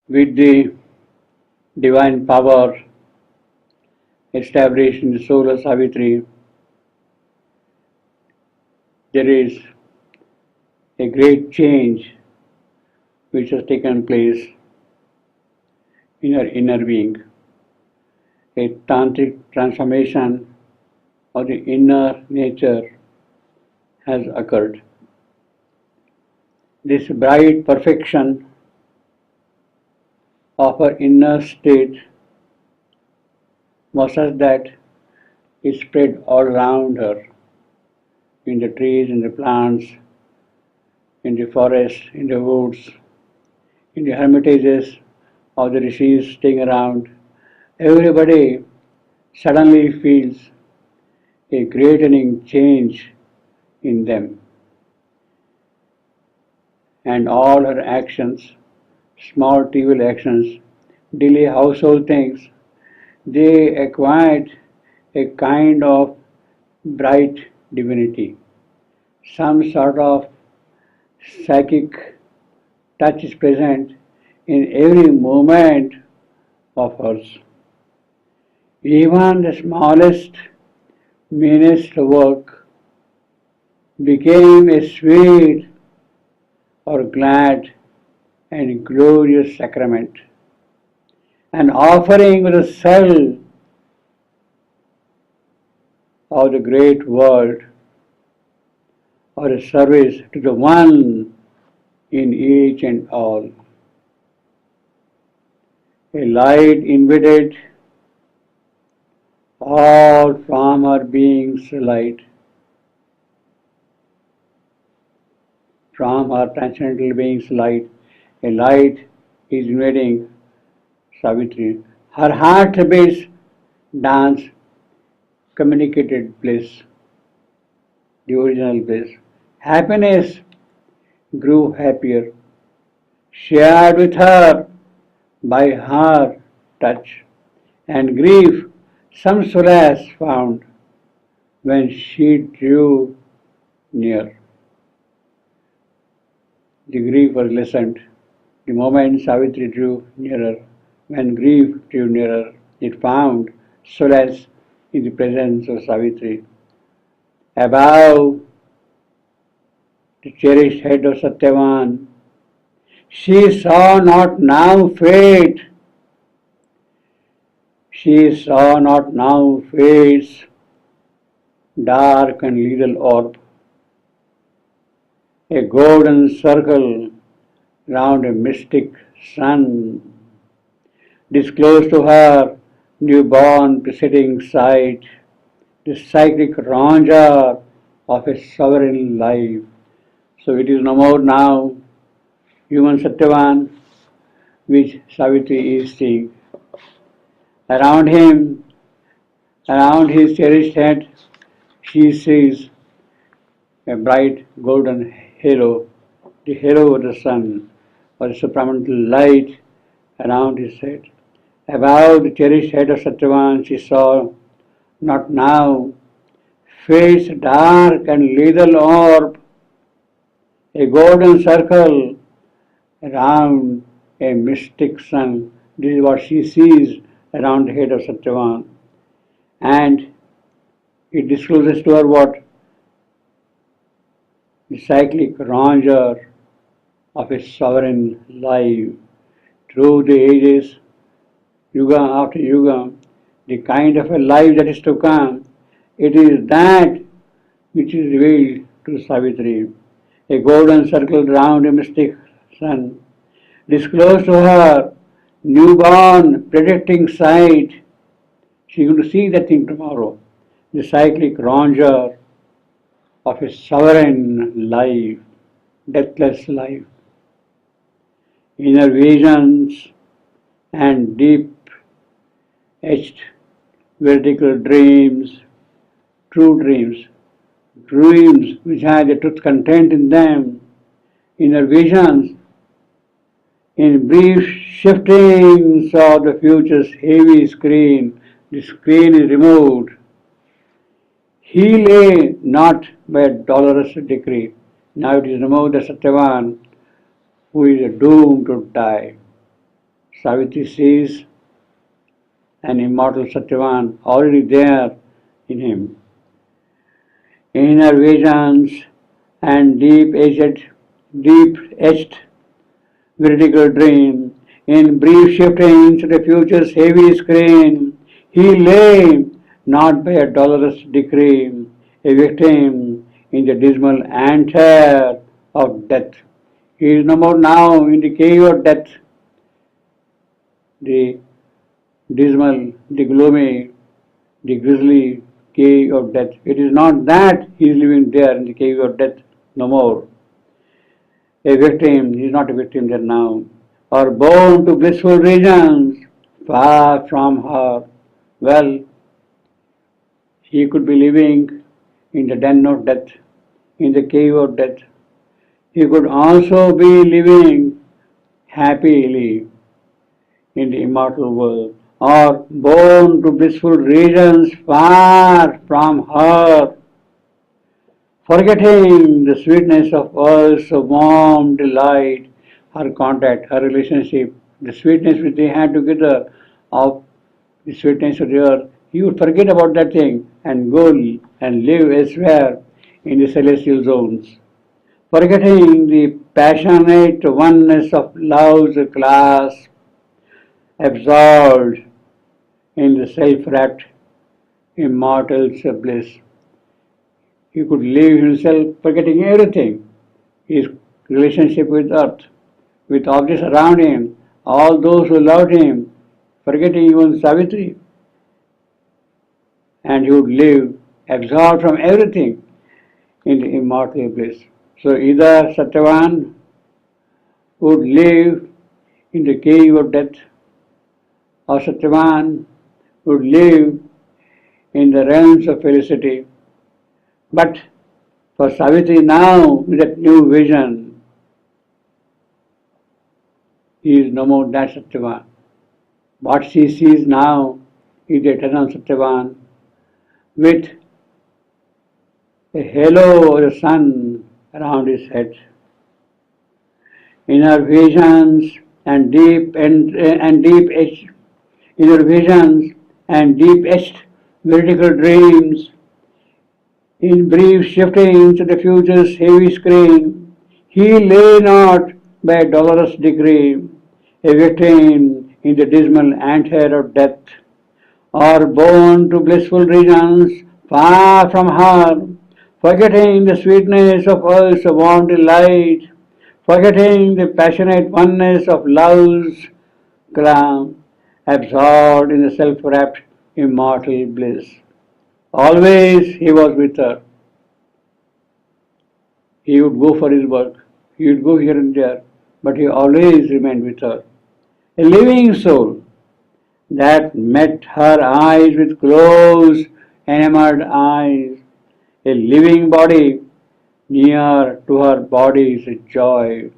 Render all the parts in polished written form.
with the divine power established in the soul of Savitri, there is a great change which has taken place in her inner being. A tantric transformation of the inner nature has occurred. This bright perfection of her inner state was such that it spread all around her, in the trees, in the plants, in the forests, in the woods, in the hermitages of the rishis staying around. Everybody suddenly feels a greatening change in them. And all her actions, small trivial actions, daily household things, they acquired a kind of bright divinity. Some sort of psychic touch is present in every movement of hers. Even the smallest, meanest work became a sweet or glad and glorious sacrament, an offering of the soul of the great world, or a service to the one in each and all. A light invaded all from her being's light, from her transcendental being's light. A light is invading Savitri. Her heart beats, dance, communicated bliss, the original bliss. Happiness grew happier, shared with her by her touch, and grief some solace found when she drew near. The grief was lessened. The moment Savitri drew nearer, when grief drew nearer, it found solace in the presence of Savitri. Above the cherished head of Satyavan, she saw not now fate. She saw not now fate's dark and lethal orb, a golden circle round a mystic sun, disclosed to her newborn preceding sight, the cyclic ranger of a sovereign life. So it is no more now human Satyavan which Savitri is seeing. Around him, around his cherished head, she sees a bright golden halo, the halo of the sun, or the supramental light around his head. Above the cherished head of Satyavan, she saw not now fate's dark and lethal orb, a golden circle around a mystic sun. This is what she sees around the head of Satyavan. And it discloses to her what? The cyclic ranger of a sovereign life. Through the ages, yuga after yuga, the kind of a life that is to come, it is that which is revealed to Savitri. A golden circle round a mystic sun, disclosed to her newborn predicting sight. She is going to see that thing tomorrow. The cyclic ranger of a sovereign life, deathless life. Inner visions and deep etched vertical dreams, true dreams, dreams which have the truth content in them, inner visions, in brief shiftings of the future's heavy screen. The screen is removed. He lay not by a dolorous decree. Now it is removed the Satyavan who is doomed to die. Savitri sees an immortal Satyavan already there in him. In her visions and deep-etched vertical dream, in brief shiftings to the future's heavy screen, he lay not by a dolorous decree, a victim in the dismal anthill of death. He is no more now in the cave of death, the dismal, the gloomy, the grisly cave of death. It is not that he is living there in the cave of death no more. A victim, he is not a victim there now, or born to blissful regions far from her. Well, he could be living in the den of death, in the cave of death. He could also be living happily in the immortal world, or born to blissful regions far from her, forgetting the sweetness of earth's warm delight, her contact, her relationship, the sweetness which they had together of the sweetness of the earth. He would forget about that thing and go and live elsewhere in the celestial zones, forgetting the passionate oneness of love's clasp, absorbed in the self-wrapped immortal bliss. He could live himself forgetting everything, his relationship with earth, with objects around him, all those who loved him, forgetting even Savitri. And he would live absorbed from everything in the immortal bliss. So either Satyavan would live in the cave of death, or Satyavan would live in the realms of felicity. But for Savitri now, with that new vision, he is no more that Satyavan. What she sees now is the eternal Satyavan with a halo of the sun around his head. In her visions and deep etched vertical dreams, in brief shiftings to the future's heavy screen, he lay not by a dolorous degree, a victim in the dismal anthill of death, or born to blissful regions far from her, forgetting the sweetness of earth's warm delight, forgetting the passionate oneness of love's crown, absorbed in the self-wrapped immortal bliss. Always he was with her. He would go for his work. He would go here and there, but he always remained with her. A living soul that met her eyes with closed, enamored eyes. A living body near to her body's joy.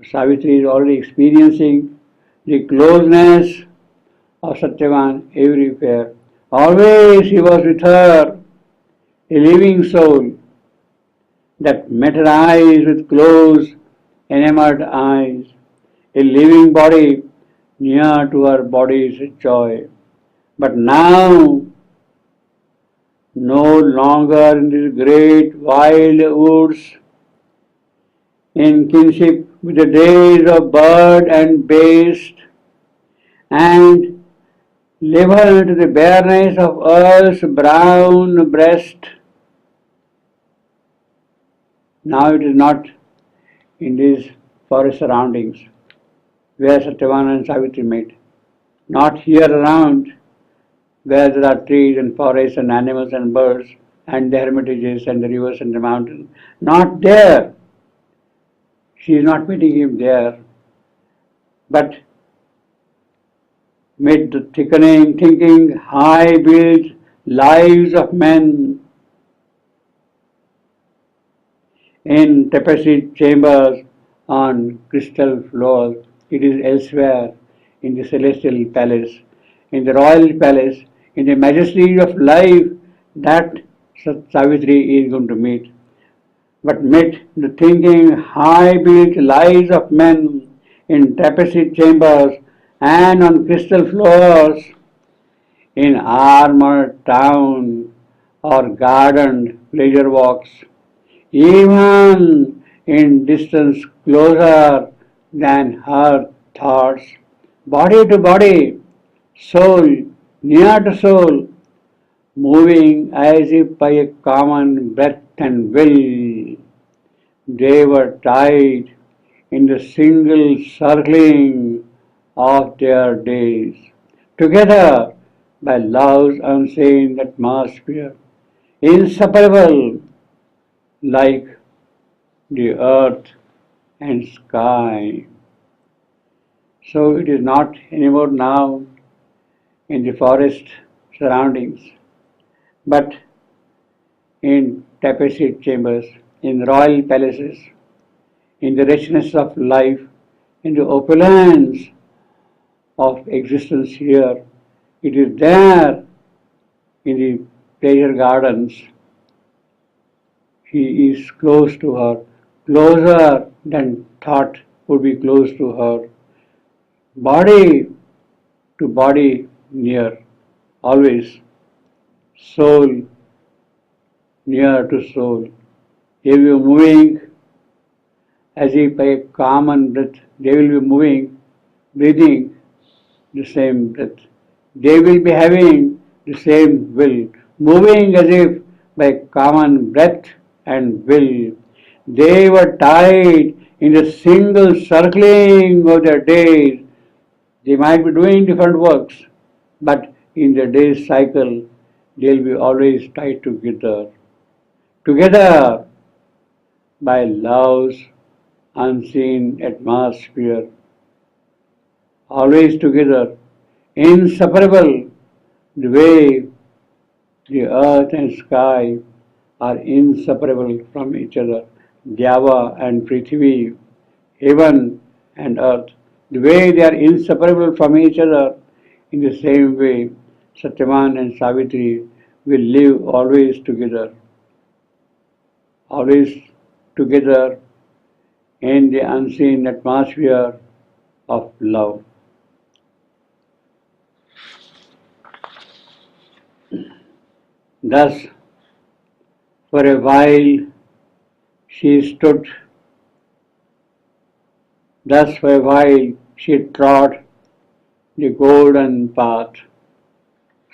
Savitri is already experiencing the closeness of Satyavan everywhere. Always he was with her, a living soul that met her eyes with closed, enamored eyes, a living body near to her body's joy. But now, no longer in these great wild woods, in kinship with the days of bird and beast, and level to the bareness of earth's brown breast. Now it is not in these forest surroundings where Satyavan and Savitri met, not here around where there are trees and forests and animals and birds and the hermitages and the rivers and the mountains. Not there. She is not meeting him there, but mid the thickening, thinking, high-built lives of men in tapestried chambers on crystal floors. It is elsewhere in the celestial palace, in the royal palace, in the majesty of life that Savitri is going to meet. But meet the thinking, high-built lives of men in tapestried chambers and on crystal floors in armored town or gardened pleasure walks, even in distance closer than her thoughts, body to body, soul near to soul, moving as if by a common breath and will. They were tied in the single circling of their days, together by love's unseen atmosphere, inseparable like the earth and sky. So it is not anymore now in the forest surroundings, but in tapestried chambers, in royal palaces, in the richness of life, in the opulence of existence here. It is there in the pleasure gardens. He is close to her, closer than thought would be close to her. Body to body near, always. Soul near to soul. If you are moving as if by a common breath, they will be moving, breathing the same breath. They will be having the same will, moving as if by common breath and will. They were tied in a single circling of their days. They might be doing different works, but in the day's cycle, they'll be always tied together. Together by love's unseen atmosphere, always together, inseparable, the way the earth and sky are inseparable from each other. Dhyava and Prithvi, heaven and earth, the way they are inseparable from each other, in the same way, Satyavan and Savitri will live always together in the unseen atmosphere of love. Thus, for a while she stood, thus for a while she trod the golden path.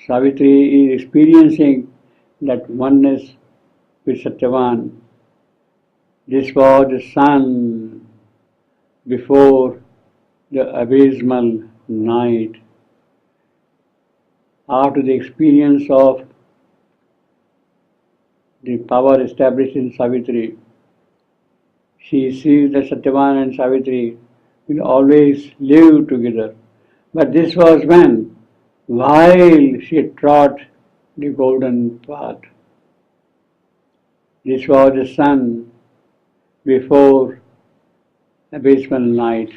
Savitri is experiencing that oneness with Satyavan. This was the sun before the abysmal night. After the experience of the power established in Savitri, she sees that Satyavan and Savitri will always live together. But this was when, while she trod the golden path. This was the sun before abysmal night.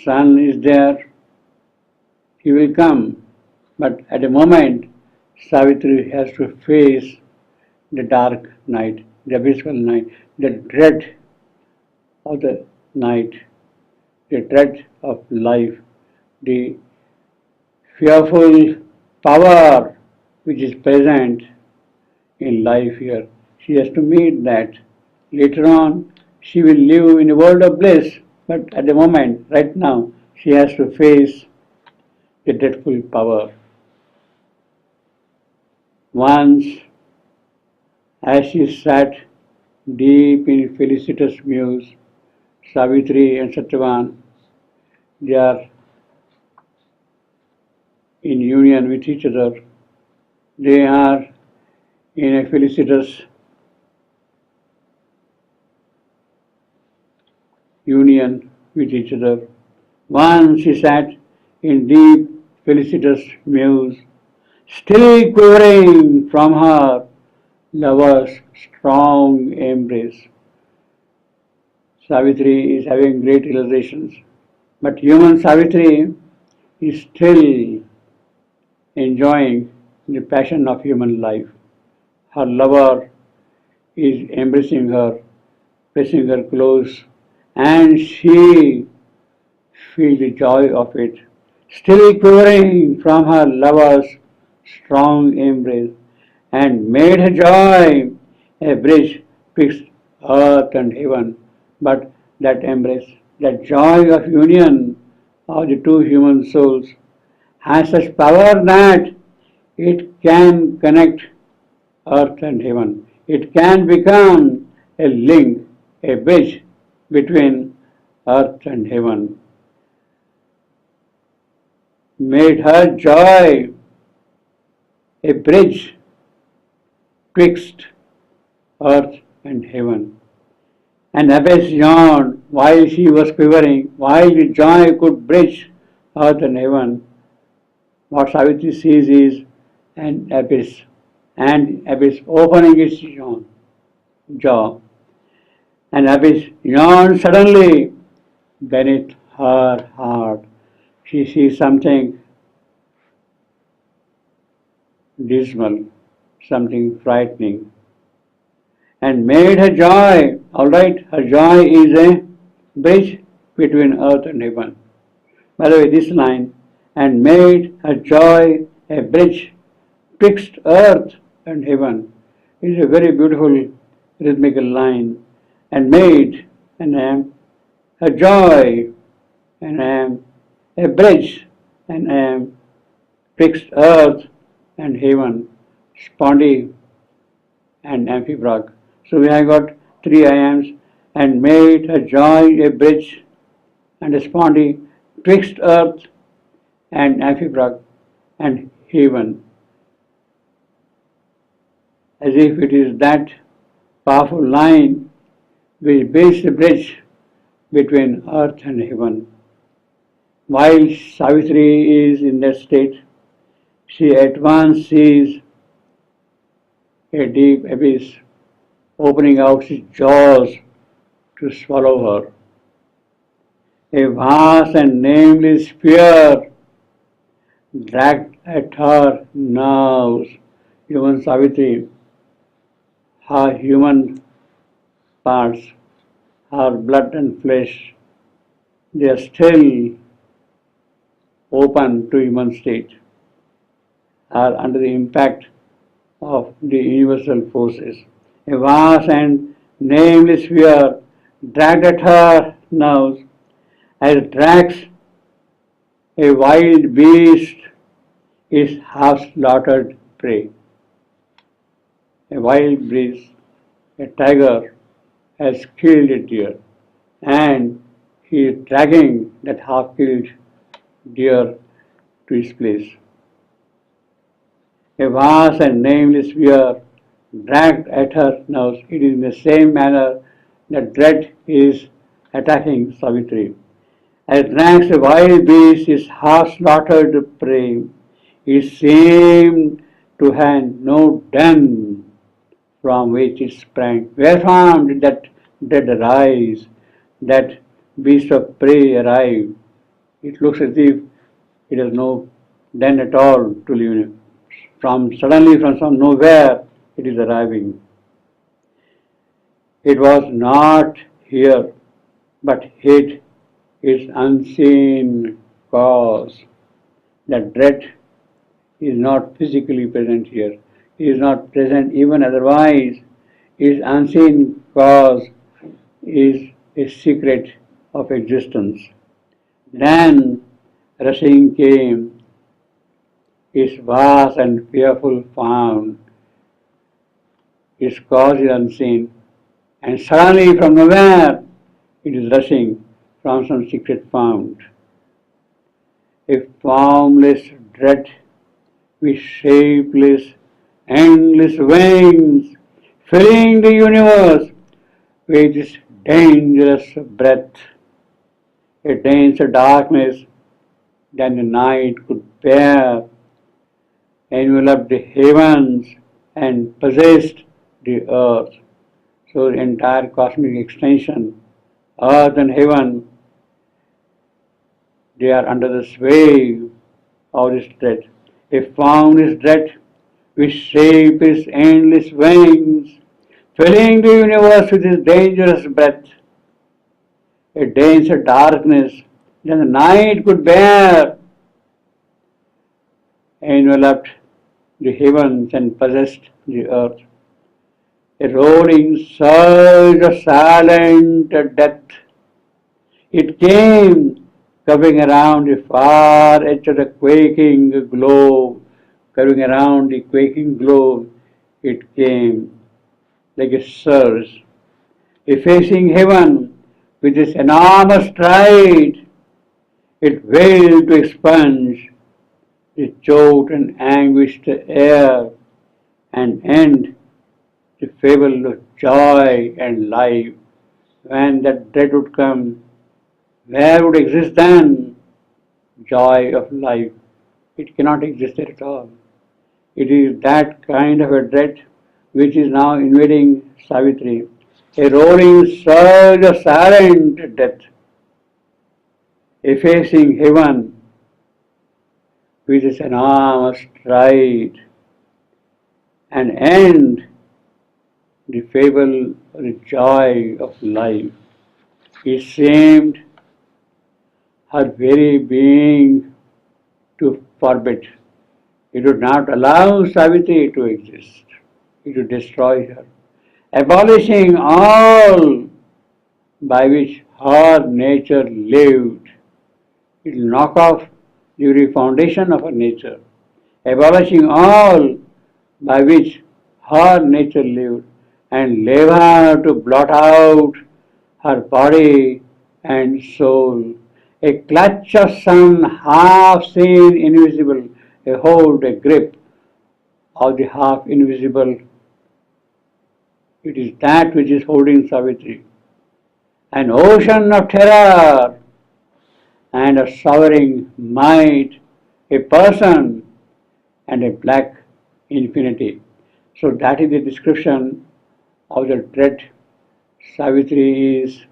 Sun is there, he will come, but at the moment Savitri has to face the dark night, the abysmal night, the dread of the night, the dread of life, the fearful power which is present in life here. She has to meet that. Later on, she will live in a world of bliss, but at the moment, right now, she has to face the dreadful power. Once, as she sat deep in felicitous muse, Savitri and Satyavan, they are in union with each other. They are in a felicitous union with each other. Once she sat in deep felicitous muse, still quivering from her lover's strong embrace. Savitri is having great realizations, but human Savitri is still enjoying the passion of human life. Her lover is embracing her, pressing her close, and she feel the joy of it, still quivering from her lover's strong embrace, and made her joy a bridge twixt earth and heaven. But that embrace, that joy of union of the two human souls, has such power that it can connect earth and heaven. It can become a link, a bridge between earth and heaven. Made her joy a bridge twixt earth and heaven. And abyss yawned while she was quivering, while the joy could bridge earth and heaven. What Savitri sees is an abyss, and abyss opening its jaw. An abyss yawned suddenly beneath her heart. She sees something dismal, something frightening, and made her joy, all right, her joy is a bridge between earth and heaven. By the way, this line, and made her joy a bridge twixt earth and heaven, is a very beautiful rhythmical line. And made, and her joy, and a bridge, and twixt earth and heaven, spondy and amphibrach. So we have got three I ams, and made her joy a bridge and a spondy twixt earth and amphibrach and heaven. As if it is that powerful line which builds the bridge between earth and heaven. While Savitri is in that state, she at once sees a deep abyss opening out its jaws to swallow her. A vast and nameless fear dragged at her nerves. Even Savitri, her human parts, her blood and flesh, they are still open to human state, are under the impact of the universal forces. A vast and nameless fear dragged at her nerves as drags a wild beast its half-slaughtered prey. A wild beast, a tiger, has killed a deer, and he is dragging that half-killed deer to his place. A vast and nameless fear dragged at her nerves. It is in the same manner that dread is attacking Savitri. As drags a wild beast his half-slaughtered prey, it seemed to have no den from which it sprang. Wherefrom did that dread arise, that beast of prey arrive? It looks as if it has no den at all to live in. Suddenly from some nowhere it is arriving. It was not here, but hid its unseen cause. That dread is not physically present here. It is not present even otherwise. Its unseen cause is a secret of existence. Then rushing came its vast and fearful found. Its cause is unseen, and suddenly from nowhere it is rushing from some secret fount. A formless dread with shapeless, endless wings, filling the universe with its dangerous breath, a denser darkness than the night could bear, enveloped the heavens and possessed the earth. So the entire cosmic extension, earth and heaven, they are under the sway of this dread. A formless dread which shapes its endless wings, filling the universe with its dangerous breath, a denser darkness than the night could bear, enveloped the heavens and possessed the earth. A roaring surge of silent death. It came, curving around the far edge of the quaking globe. Curving around the quaking globe, it came like a surge, effacing heaven with its enormous stride. It wailed to expunge the choked and anguished air and end the fable of joy and life. When that dread would come, where would exist then joy of life? It cannot exist there at all. It is that kind of a dread which is now invading Savitri, a roaring surge of silent death, effacing heaven with its enormous stride, and end the fable of the joy of life. It seemed her very being to forbid. It would not allow Savitri to exist. It would destroy her, abolishing all by which her nature lived. It will knock off the very foundation of her nature, abolishing all by which her nature lived, and leave her to blot out her body and soul. A clutch of some half seen invisible, a hold, a grip of the half invisible. It is that which is holding Savitri. An ocean of terror and a soaring might, a person and a black infinity. So that is the description of the dread Savitri is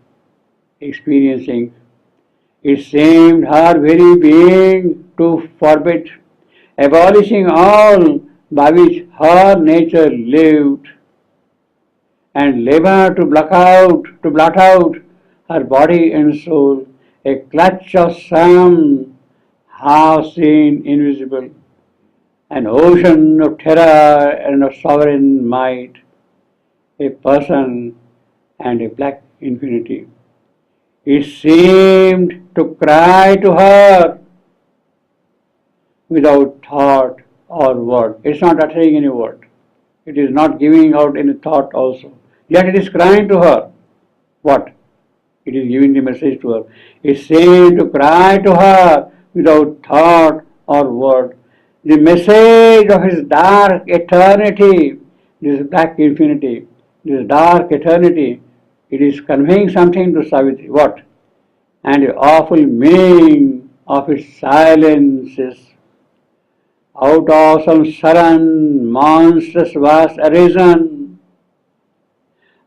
experiencing. It seemed her very being to forbid, abolishing all by which her nature lived, and labor to blot out her body and soul, a clutch of some half-seen invisible, an ocean of terror and of sovereign might, a person and a black infinity. It seemed to cry to her without thought or word. It's not uttering any word. It is not giving out any thought also. Yet it is crying to her. What? It is giving the message to her. It seemed to cry to her without thought or word. The message of his dark eternity, this black infinity, this dark eternity, it is conveying something to Savitri. What? And the awful meaning of its silence is out of some sudden monstrous vast arisen,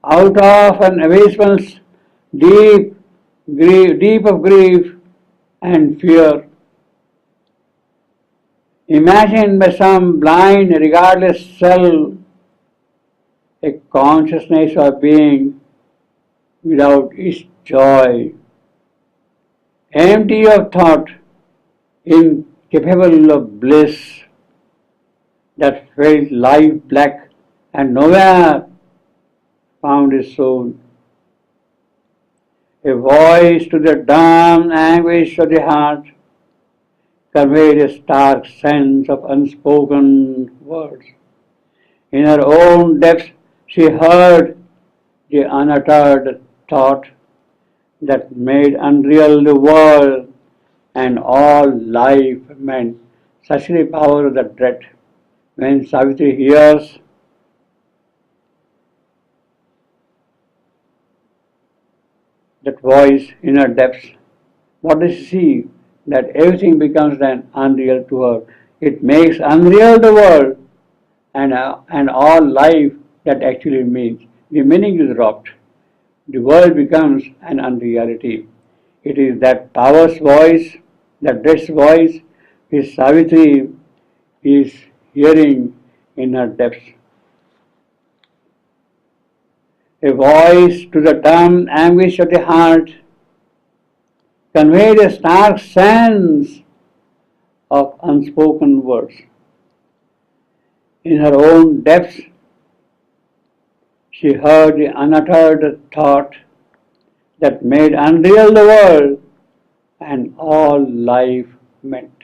out of an abasement's deep of grief and fear, imagined by some blind, regardless self, a consciousness of being without its joy, empty of thought, incapable of bliss, that felt life black and nowhere found its soul. A voice to the dumb anguish of the heart conveyed a stark sense of unspoken words. In her own depths she heard the unuttered thought that made unreal the world and all life meant. Such the power of the dread. When Savitri hears that voice in her depths, what does she see? That everything becomes then unreal to her. It makes unreal the world and all life that actually means. The meaning is robbed. The world becomes an unreality. It is that power's voice, that dread's voice, which Savitri is hearing in her depths. A voice to the dumb anguish of the heart conveyed a stark sense of unspoken words. In her own depths, she heard the unuttered thought that made unreal the world and all life meant.